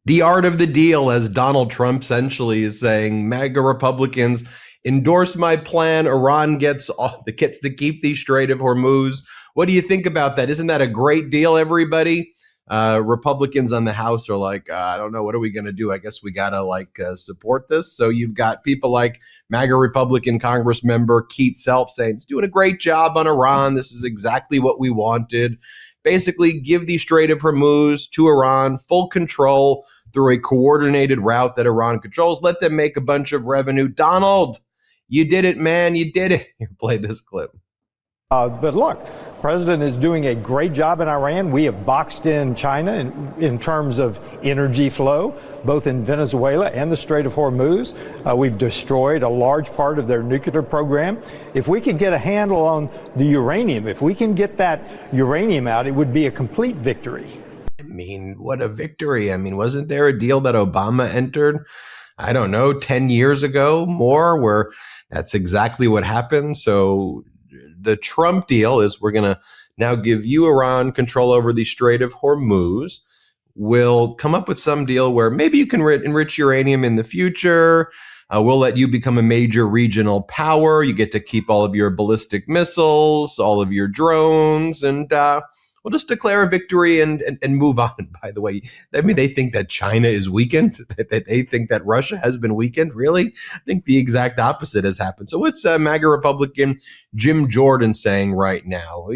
The art of the deal, as Donald Trump essentially is saying, MAGA Republicans endorse my plan. Iran gets to keep the Strait of Hormuz. What do you think about that? Isn't that a great deal, everybody? Republicans on the House are like, I don't know, what are we going to do? I guess we got to support this. So you've got people like MAGA Republican Congress member Keith Self saying, he's doing a great job on Iran. This is exactly what we wanted. Basically, give the Strait of Hormuz to Iran, full control through a coordinated route that Iran controls. Let them make a bunch of revenue. Donald, you did it, man. You did it. Here, play this clip. But look, the president is doing a great job in Iran. We have boxed in China in terms of energy flow, both in Venezuela and the Strait of Hormuz. We've destroyed a large part of their nuclear program. If we could get a handle on the uranium, if we can get that uranium out, it would be a complete victory. I mean, what a victory. I mean, wasn't there a deal that Obama entered, I don't know, 10 years ago more, where that's exactly what happened? So the Trump deal is we're going to now give you, Iran, control over the Strait of Hormuz. We'll come up with some deal where maybe you can enrich uranium in the future. We'll let you become a major regional power. You get to keep all of your ballistic missiles, all of your drones, and we'll just declare a victory and move on. By the way, I mean, they think that China is weakened, that they think that Russia has been weakened. Really? I think the exact opposite has happened. So what's MAGA Republican Jim Jordan saying right now?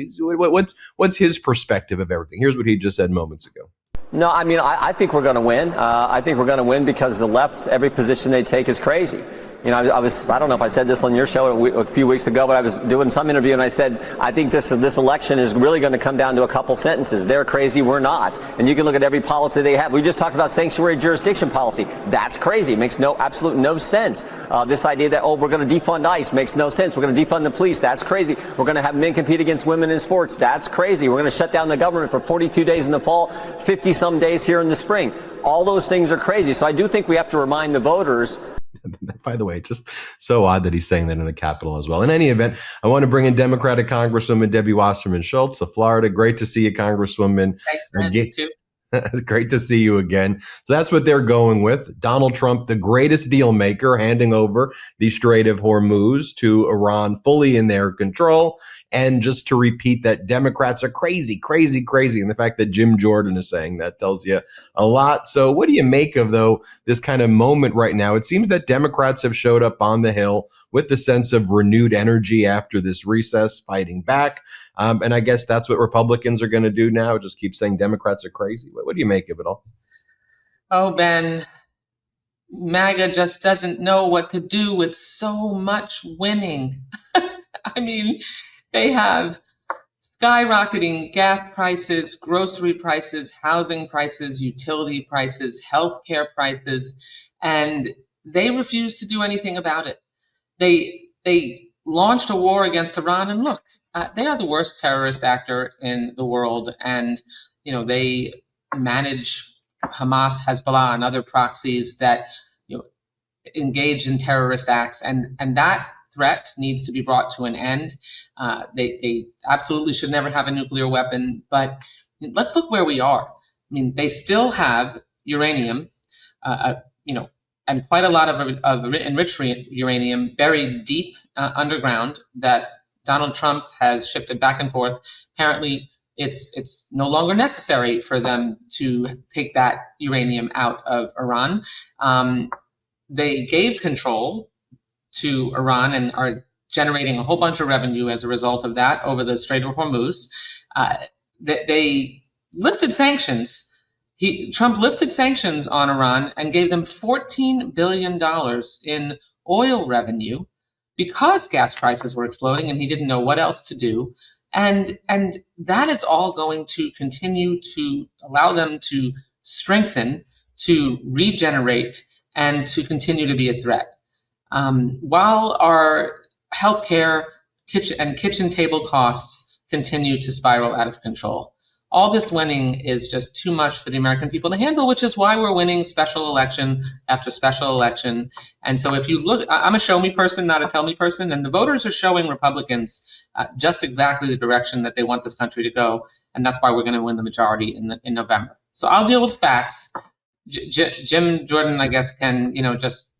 What's his perspective of everything? Here's what he just said moments ago. No, I mean, I think we're going to win. I think we're going to win because the left, every position they take is crazy. You know, I don't know if I said this on your show a few weeks ago, but I was doing some interview and I said, I think this election is really going to come down to a couple sentences. They're crazy, we're not. And you can look at every policy they have. We just talked about sanctuary jurisdiction policy. That's crazy. It makes absolute no sense. This idea that, we're going to defund ICE makes no sense. We're going to defund the police. That's crazy. We're going to have men compete against women in sports. That's crazy. We're going to shut down the government for 42 days in the fall, 50 some days here in the spring. All those things are crazy. So I do think we have to remind the voters. By the way, it's just so odd that he's saying that in the Capitol as well. In any event, I want to bring in Democratic Congresswoman Debbie Wasserman Schultz of Florida. Great to see you, Congresswoman. Thanks, you too. Great to see you again. So that's what they're going with. Donald Trump, the greatest deal maker, handing over the Strait of Hormuz to Iran fully in their control. And just to repeat that Democrats are crazy, crazy, crazy. And the fact that Jim Jordan is saying that tells you a lot. So what do you make of, though, this kind of moment right now? It seems that Democrats have showed up on the Hill with a sense of renewed energy after this recess, fighting back. And I guess that's what Republicans are going to do now. Just keep saying Democrats are crazy. What do you make of it all? Oh, Ben, MAGA just doesn't know what to do with so much winning. I mean, they have skyrocketing gas prices, grocery prices, housing prices, utility prices, healthcare prices, and they refuse to do anything about it. They launched a war against Iran, and look, they are the worst terrorist actor in the world, and they manage Hamas, Hezbollah, and other proxies that engage in terrorist acts, and that threat needs to be brought to an end. They absolutely should never have a nuclear weapon, but let's look where we are. I mean, they still have uranium, and quite a lot of enriched uranium buried deep underground that Donald Trump has shifted back and forth. Apparently, it's no longer necessary for them to take that uranium out of Iran. They gave control to Iran and are generating a whole bunch of revenue as a result of that over the Strait of Hormuz. They lifted sanctions. Trump lifted sanctions on Iran and gave them $14 billion in oil revenue because gas prices were exploding and he didn't know what else to do. And that is all going to continue to allow them to strengthen, to regenerate, and to continue to be a threat. While our healthcare kitchen table costs continue to spiral out of control. All this winning is just too much for the American people to handle, which is why we're winning special election after special election. And so if you look, I'm a show me person, not a tell me person, and the voters are showing Republicans just exactly the direction that they want this country to go. And that's why we're going to win the majority in November. So I'll deal with facts. Jim Jordan, I guess, can, just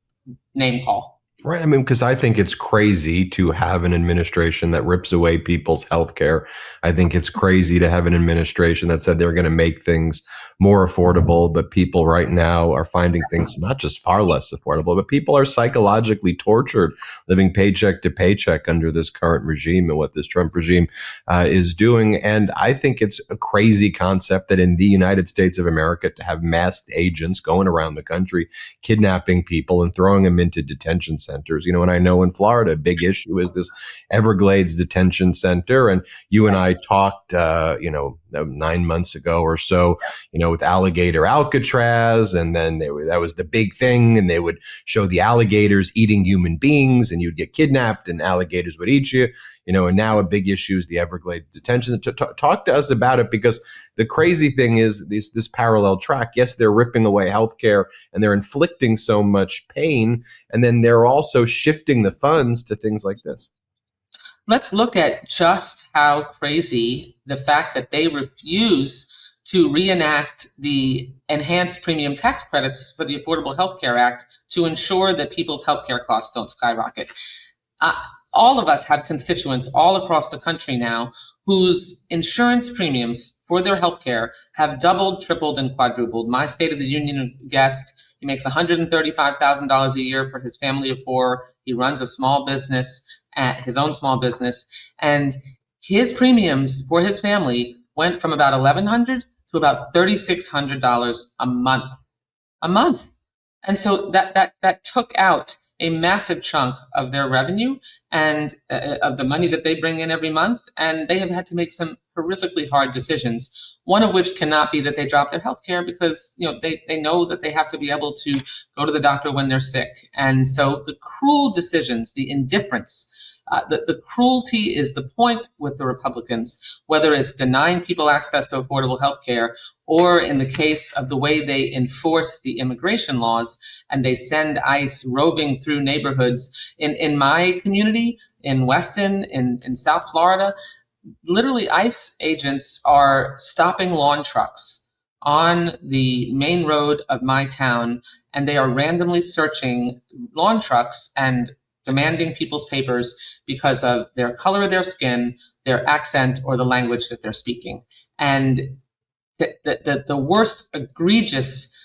name call. Right. I mean, because I think it's crazy to have an administration that rips away people's health care. I think it's crazy to have an administration that said they're going to make things more affordable, but people right now are finding things not just far less affordable, but people are psychologically tortured living paycheck to paycheck under this current regime and what this Trump regime is doing. And I think it's a crazy concept that in the United States of America to have masked agents going around the country, kidnapping people and throwing them into detention centers. And I know in Florida, a big issue is this Everglades detention center. And you and I talked, 9 months ago or so, with alligator Alcatraz. And then that was the big thing. And they would show the alligators eating human beings and you'd get kidnapped and alligators would eat you. And now a big issue is the Everglades detention. Talk to us about it, because the crazy thing is this parallel track. Yes, they're ripping away healthcare and they're inflicting so much pain, and then they're also shifting the funds to things like this. Let's look at just how crazy the fact that they refuse to reenact the enhanced premium tax credits for the Affordable Health Care Act to ensure that people's healthcare costs don't skyrocket. All of us have constituents all across the country now whose insurance premiums for their healthcare have doubled, tripled, and quadrupled. My State of the Union guest, he makes $135,000 a year for his family of four. He runs a small business, his own small business, and his premiums for his family went from about $1,100 to about $3,600 a month. And so that took out a massive chunk of their revenue and of the money that they bring in every month. And they have had to make some horrifically hard decisions, one of which cannot be that they drop their health care because they know that they have to be able to go to the doctor when they're sick. And so the cruel decisions, the indifference, the cruelty is the point with the Republicans, whether it's denying people access to affordable health care, or in the case of the way they enforce the immigration laws and they send ICE roving through neighborhoods. In my community, in Weston, in South Florida, literally ICE agents are stopping lawn trucks on the main road of my town, and they are randomly searching lawn trucks and demanding people's papers because of their color of their skin, their accent, or the language that they're speaking. And the worst egregious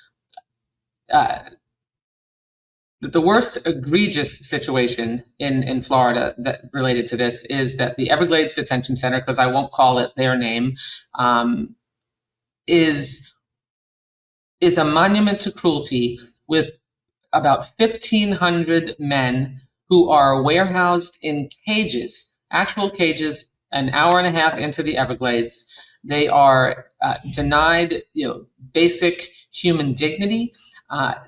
situation in Florida that related to this is that the Everglades Detention Center, because I won't call it their name, is a monument to cruelty with about 1,500 men who are warehoused in cages, actual cages, an hour and a half into the Everglades. They are denied, basic human dignity.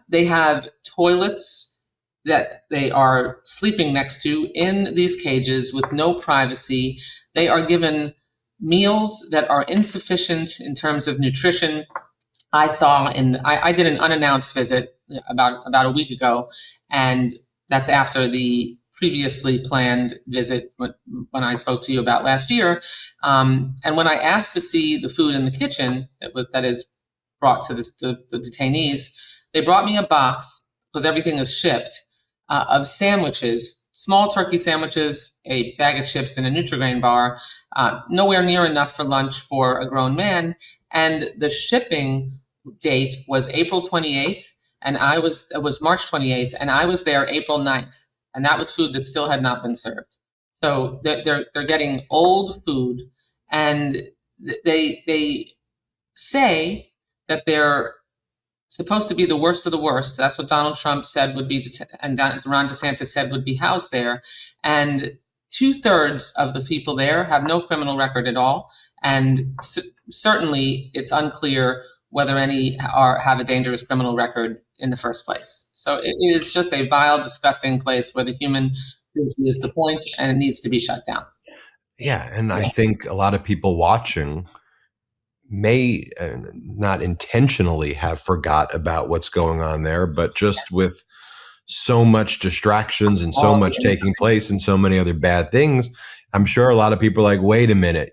They have toilets that they are sleeping next to in these cages with no privacy. They are given meals that are insufficient in terms of nutrition. I did an unannounced visit about a week ago, and that's after the previously planned visit when I spoke to you about last year. And when I asked to see the food in the kitchen that is brought to the detainees, they brought me a box, because everything is shipped, of sandwiches, small turkey sandwiches, a bag of chips, and a Nutri-Grain bar, nowhere near enough for lunch for a grown man. And the shipping date was April 28th. And it was March 28th, and I was there April 9th, and that was food that still had not been served. So they're getting old food, and they say that they're supposed to be the worst of the worst. That's what Donald Trump said would be, and Ron DeSantis said would be housed there. And 2/3 of the people there have no criminal record at all, and certainly it's unclear whether any have a dangerous criminal record in the first place. So it is just a vile, disgusting place where the human is the point, and it needs to be shut down. Yeah, and I think a lot of people watching may not intentionally have forgot about what's going on there, but just with so much distractions and so much taking place and so many other bad things, I'm sure a lot of people are like, wait a minute,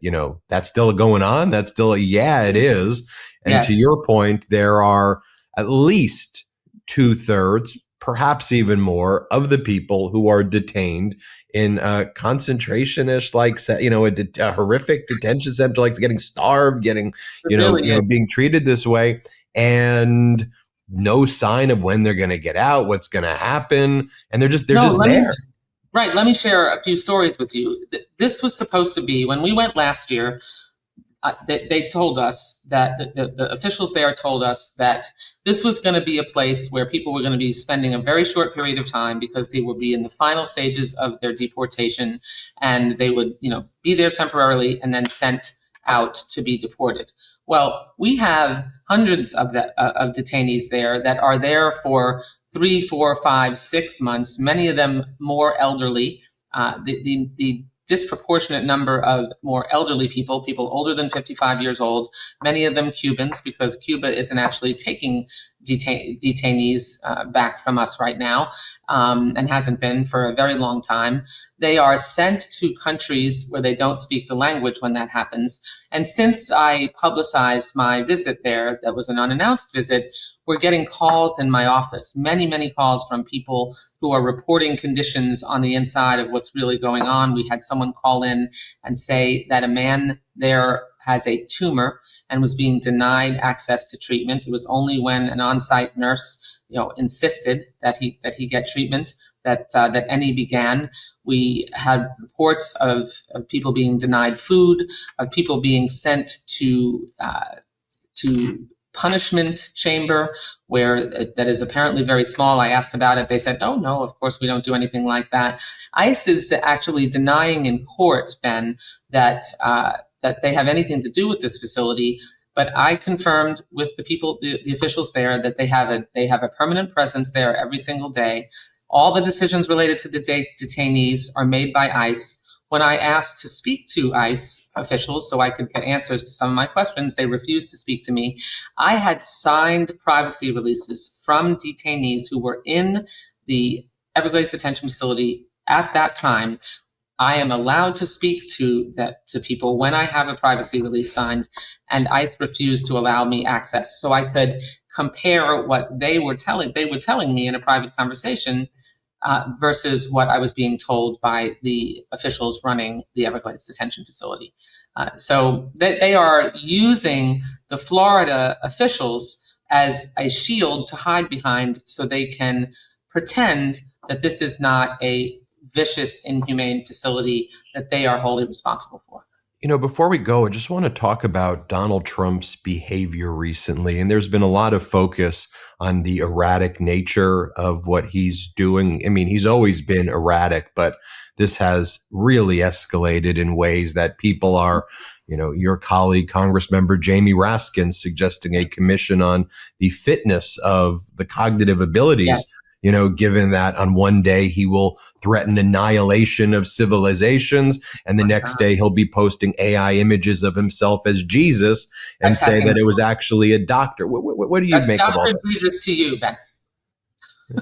that's still going on? That's still, yeah, it is. And to your point, there are at least 2/3, perhaps even more, of the people who are detained in a concentrationist, like, a horrific detention center, like getting starved, getting, being treated this way, and no sign of when they're going to get out, what's going to happen, and they're just there. Right. Let me share a few stories with you. This was supposed to be, when we went last year, they told us that the officials there told us that this was going to be a place where people were going to be spending a very short period of time because they would be in the final stages of their deportation, and they would, be there temporarily and then sent out to be deported. Well, we have hundreds of detainees there that are there for 3, 4, 5, 6 months, many of them more elderly. The disproportionate number of more elderly people older than 55 years old, many of them Cubans, because Cuba isn't actually taking detainees back from us right now, and hasn't been for a very long time. They are sent to countries where they don't speak the language when that happens. And since I publicized my visit there, that was an unannounced visit, we're getting calls in my office, many, many calls from people who are reporting conditions on the inside of what's really going on. We had someone call in and say that a man there has a tumor and was being denied access to treatment. It was only when an on-site nurse, insisted that he get treatment that any began. We had reports of people being denied food, of people being sent to punishment chamber, where that is apparently very small. I asked about it. They said, "Oh no, of course we don't do anything like that." ICE is actually denying in court, Ben, that they have anything to do with this facility. But I confirmed with the people, the officials there, that they have a permanent presence there every single day. All the decisions related to the detainees are made by ICE. When I asked to speak to ICE officials so I could get answers to some of my questions, they refused to speak to me. I had signed privacy releases from detainees who were in the Everglades detention facility at that time. I am allowed to speak to people when I have a privacy release signed, and ICE refused to allow me access. So I could compare what they were telling me in a private conversation versus what I was being told by the officials running the Everglades detention facility. So they are using the Florida officials as a shield to hide behind, so they can pretend that this is not a vicious, inhumane facility that they are wholly responsible for. Before we go, I just want to talk about Donald Trump's behavior recently. And there's been a lot of focus on the erratic nature of what he's doing. I mean, he's always been erratic, but this has really escalated in ways that people are, your colleague, Congressmember Jamie Raskin, suggesting a commission on the fitness of the cognitive abilities. Yes. Given that on one day he will threaten annihilation of civilizations, and the next day he'll be posting AI images of himself as Jesus and say that it was actually a doctor. What do you make of all that? That's Jesus to you, Ben.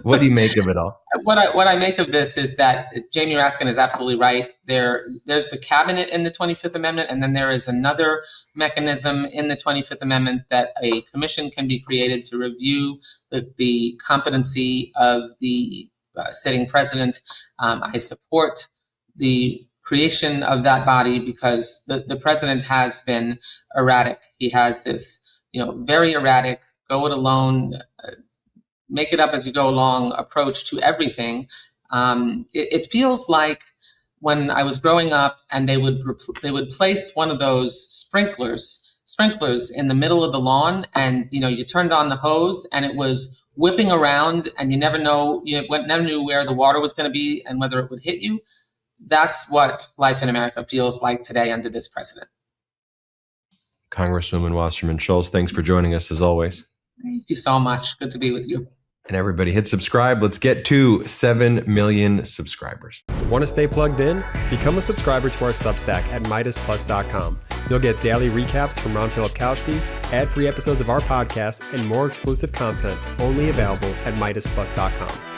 What do you make of it all? What I make of this is that Jamie Raskin is absolutely right. There's the cabinet in the 25th Amendment, and then there is another mechanism in the 25th Amendment that a commission can be created to review the competency of the sitting president. I support the creation of that body because the president has been erratic. He has this, very erratic, go it alone, make it up as you go along approach to everything. It feels like when I was growing up and they would place one of those sprinklers in the middle of the lawn, and you turned on the hose and it was whipping around, and you never knew where the water was going to be and whether it would hit you. That's what life in America feels like today under this president. Congresswoman Wasserman Schultz, thanks for joining us as always. Thank you so much. Good to be with you. And everybody hit subscribe. Let's get to 7 million subscribers. Want to stay plugged in? Become a subscriber to our Substack at MeidasPlus.com. You'll get daily recaps from Ron Filipkowski, ad-free episodes of our podcast, and more exclusive content only available at MeidasPlus.com.